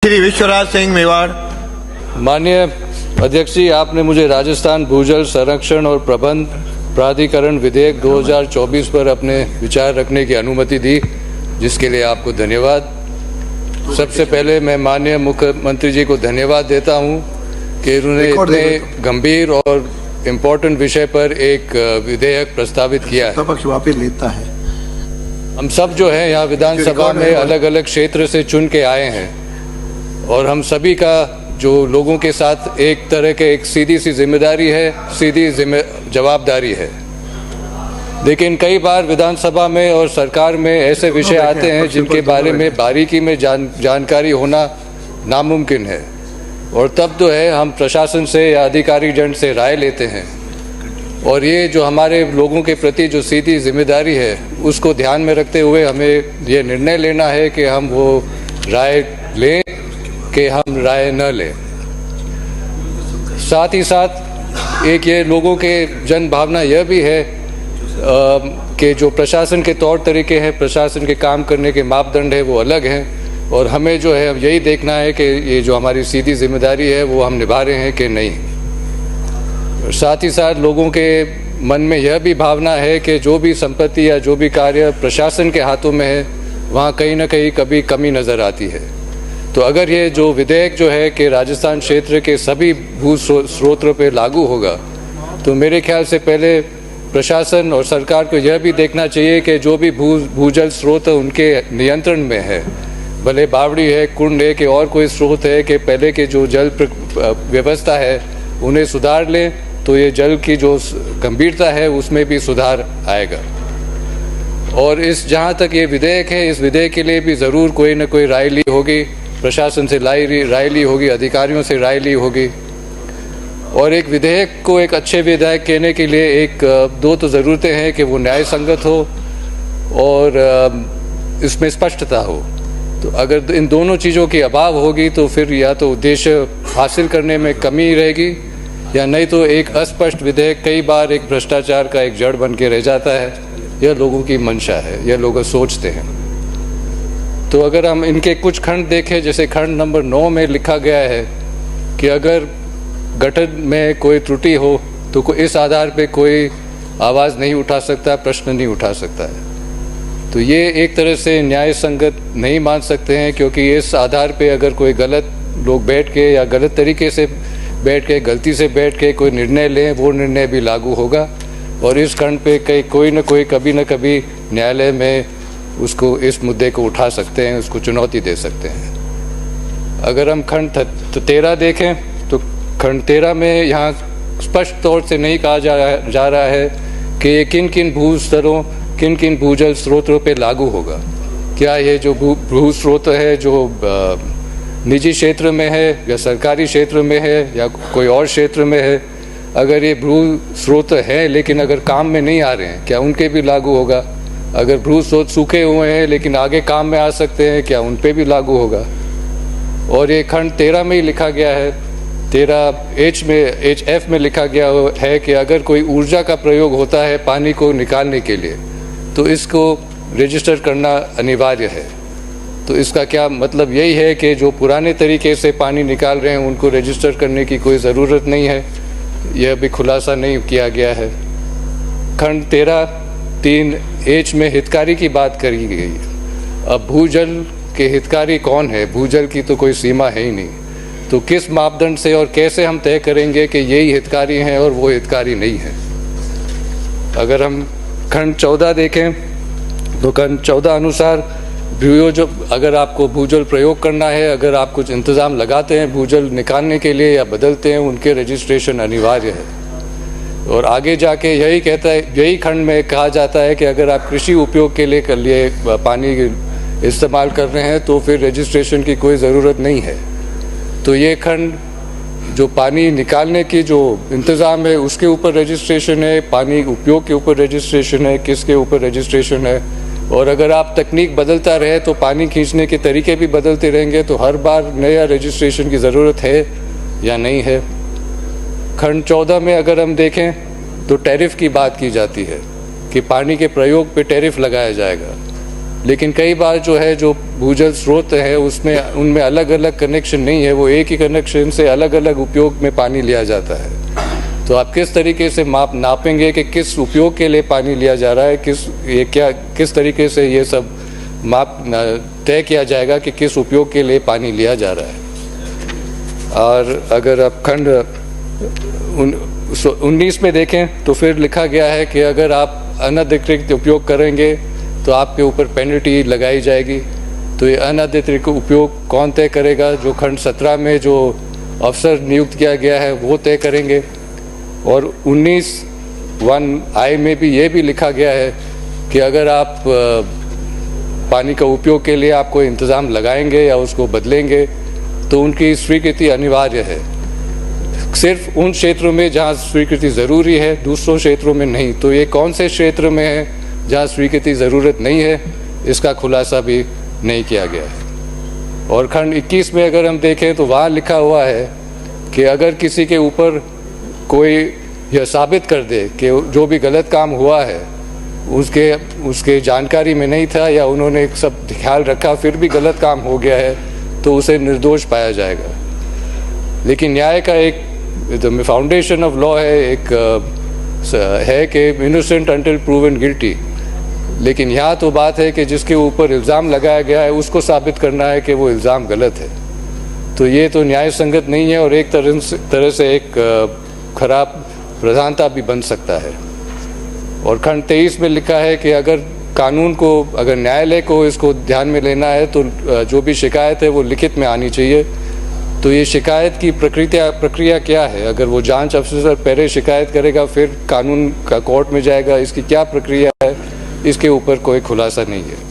श्री विश्वराज सिंह मेवाड़। माननीय अध्यक्ष जी, आपने मुझे राजस्थान भूजल संरक्षण और प्रबंध प्राधिकरण विधेयक 2024 पर अपने विचार रखने की अनुमति दी, जिसके लिए आपको धन्यवाद। सबसे पहले मैं माननीय मुख्यमंत्री जी को धन्यवाद देता हूं कि उन्होंने इतने गंभीर और इम्पोर्टेंट विषय पर एक विधेयक प्रस्तावित किया है। पक्ष वापस लेता है। हम सब जो है यहाँ विधानसभा में अलग अलग क्षेत्र से चुन के आए हैं और हम सभी का जो लोगों के साथ एक तरह के एक सीधी सी जिम्मेदारी है, सीधी जवाबदारी है। लेकिन कई बार विधानसभा में और सरकार में ऐसे विषय आते हैं जिनके बारे में बारीकी में जानकारी होना नामुमकिन है, और तब तो है हम प्रशासन से या अधिकारी जन से राय लेते हैं, और ये जो हमारे लोगों के प्रति जो सीधी जिम्मेदारी है उसको ध्यान में रखते हुए हमें ये निर्णय लेना है कि हम वो राय लें कि हम राय न लें। साथ ही साथ एक ये लोगों के जन भावना यह भी है कि जो प्रशासन के तौर तरीके हैं, प्रशासन के काम करने के मापदंड है वो अलग हैं, और हमें जो है यही देखना है कि ये जो हमारी सीधी जिम्मेदारी है वो हम निभा रहे हैं कि नहीं। और साथ ही साथ लोगों के मन में यह भी भावना है कि जो भी संपत्ति या जो भी कार्य प्रशासन के हाथों में है वहाँ कहीं ना कहीं कभी कमी नज़र आती है। तो अगर ये जो विधेयक जो है कि राजस्थान क्षेत्र के सभी भू स्रोतों पे लागू होगा, तो मेरे ख्याल से पहले प्रशासन और सरकार को यह भी देखना चाहिए कि जो भी भूजल स्रोत उनके नियंत्रण में है, भले बावड़ी है, कुंड है कि और कोई स्रोत है, कि पहले के जो जल व्यवस्था है उन्हें सुधार लें, तो ये जल की जो गंभीरता है उसमें भी सुधार आएगा। और इस जहाँ तक ये विधेयक है, इस विधेयक के लिए भी ज़रूर कोई ना कोई राय ली होगी, प्रशासन से राय ली होगी, अधिकारियों से राय ली होगी। और एक विधेयक को एक अच्छे विधेयक कहने के लिए एक दो तो ज़रूरतें हैं कि वो न्याय संगत हो और इसमें स्पष्टता हो। तो अगर इन दोनों चीज़ों की अभाव होगी तो फिर या तो उद्देश्य हासिल करने में कमी रहेगी, या नहीं तो एक अस्पष्ट विधेयक कई बार एक भ्रष्टाचार का एक जड़ बन के रह जाता है। यह लोगों की मंशा है, यह लोग सोचते हैं। तो अगर हम इनके कुछ खंड देखें, जैसे खंड नंबर 9 में लिखा गया है कि अगर गठन में कोई त्रुटि हो तो इस आधार पे कोई आवाज़ नहीं उठा सकता, प्रश्न नहीं उठा सकता है। तो ये एक तरह से न्याय संगत नहीं मान सकते हैं, क्योंकि इस आधार पे अगर कोई गलत लोग बैठ के या गलत तरीके से बैठ के, गलती से बैठ के कोई निर्णय लें, वो निर्णय भी लागू होगा, और इस खंड पे कोई न कोई कभी न कभी न्यायालय में उसको इस मुद्दे को उठा सकते हैं, उसको चुनौती दे सकते हैं। अगर हम खंड 13 देखें तो खंड 13 में यहाँ स्पष्ट तौर से नहीं कहा जा रहा है कि ये किन किन भू स्तरों, किन किन भूजल स्रोतों पे लागू होगा। क्या ये जो भू स्रोत है जो निजी क्षेत्र में है या सरकारी क्षेत्र में है या कोई और क्षेत्र में है, अगर ये भू स्रोत है लेकिन अगर काम में नहीं आ रहे हैं, क्या उनके भी लागू होगा। अगर भू स्रोत सूखे हुए हैं लेकिन आगे काम में आ सकते हैं, क्या उन पे भी लागू होगा। और ये खंड 13 में ही लिखा गया है, 13H में, HF में लिखा गया है कि अगर कोई ऊर्जा का प्रयोग होता है पानी को निकालने के लिए तो इसको रजिस्टर करना अनिवार्य है। तो इसका क्या मतलब यही है कि जो पुराने तरीके से पानी निकाल रहे हैं उनको रजिस्टर करने की कोई ज़रूरत नहीं है, यह भी खुलासा नहीं किया गया है। खंड 13(3)H में हितकारी की बात करी गई। अब भूजल के हितकारी कौन है? भूजल की तो कोई सीमा है ही नहीं, तो किस मापदंड से और कैसे हम तय करेंगे कि यही हितकारी हैं और वो हितकारी नहीं है। अगर हम खंड 14 देखें तो खंड 14 अनुसार अगर आपको भूजल प्रयोग करना है, अगर आप कुछ इंतज़ाम लगाते हैं भूजल निकालने के लिए या बदलते हैं, उनके रजिस्ट्रेशन अनिवार्य है। और आगे जाके यही खंड में कहा जाता है कि अगर आप कृषि उपयोग के लिए पानी इस्तेमाल कर रहे हैं तो फिर रजिस्ट्रेशन की कोई ज़रूरत नहीं है। तो ये खंड जो पानी निकालने की जो इंतज़ाम है उसके ऊपर रजिस्ट्रेशन है, पानी उपयोग के ऊपर रजिस्ट्रेशन है, किसके ऊपर रजिस्ट्रेशन है। और अगर आप तकनीक बदलता रहे तो पानी खींचने के तरीके भी बदलते रहेंगे, तो हर बार नया रजिस्ट्रेशन की ज़रूरत है या नहीं है। खंड 14 में अगर हम देखें तो टैरिफ की बात की जाती है कि पानी के प्रयोग पे टैरिफ लगाया जाएगा। लेकिन कई बार जो है जो भूजल स्रोत है उसमें उनमें अलग अलग कनेक्शन नहीं है, वो एक ही कनेक्शन से अलग अलग उपयोग में पानी लिया जाता है। तो आप किस तरीके से नापेंगे कि किस उपयोग के लिए पानी लिया जा रहा है, किस तरीके से ये सब तय किया जाएगा कि किस उपयोग के लिए पानी लिया जा रहा है। और अगर आप खंड 19 में देखें तो फिर लिखा गया है कि अगर आप अनधिकृत उपयोग करेंगे तो आपके ऊपर पेनल्टी लगाई जाएगी। तो ये अनधिकृत उपयोग कौन तय करेगा? जो खंड 17 में जो अफसर नियुक्त किया गया है वो तय करेंगे। और 19(1)(i) में भी ये भी लिखा गया है कि अगर आप पानी का उपयोग के लिए आप कोई इंतज़ाम लगाएंगे या उसको बदलेंगे तो उनकी स्वीकृति अनिवार्य है। सिर्फ उन क्षेत्रों में जहाँ स्वीकृति ज़रूरी है, दूसरों क्षेत्रों में नहीं। तो ये कौन से क्षेत्र में है जहाँ स्वीकृति ज़रूरत नहीं है, इसका खुलासा भी नहीं किया गया है। और खंड 21 में अगर हम देखें तो वहाँ लिखा हुआ है कि अगर किसी के ऊपर कोई यह साबित कर दे कि जो भी गलत काम हुआ है उसके जानकारी में नहीं था या उन्होंने सब ख्याल रखा फिर भी गलत काम हो गया है तो उसे निर्दोष पाया जाएगा। लेकिन न्याय का एक फाउंडेशन ऑफ लॉ है, है कि इनोसेंट अंटिल प्रूवन गिल्टी। लेकिन यहाँ तो बात है कि जिसके ऊपर इल्ज़ाम लगाया गया है उसको साबित करना है कि वो इल्ज़ाम गलत है। तो ये तो न्याय संगत नहीं है और एक तरह से एक खराब प्रधानता भी बन सकता है। और खंड 23 में लिखा है कि अगर न्यायालय को इसको ध्यान में लेना है तो जो भी शिकायत है वो लिखित में आनी चाहिए। तो ये शिकायत की प्रक्रिया क्या है? अगर वो जांच अफसर पहले शिकायत करेगा फिर कानून का कोर्ट में जाएगा, इसकी क्या प्रक्रिया है, इसके ऊपर कोई खुलासा नहीं है।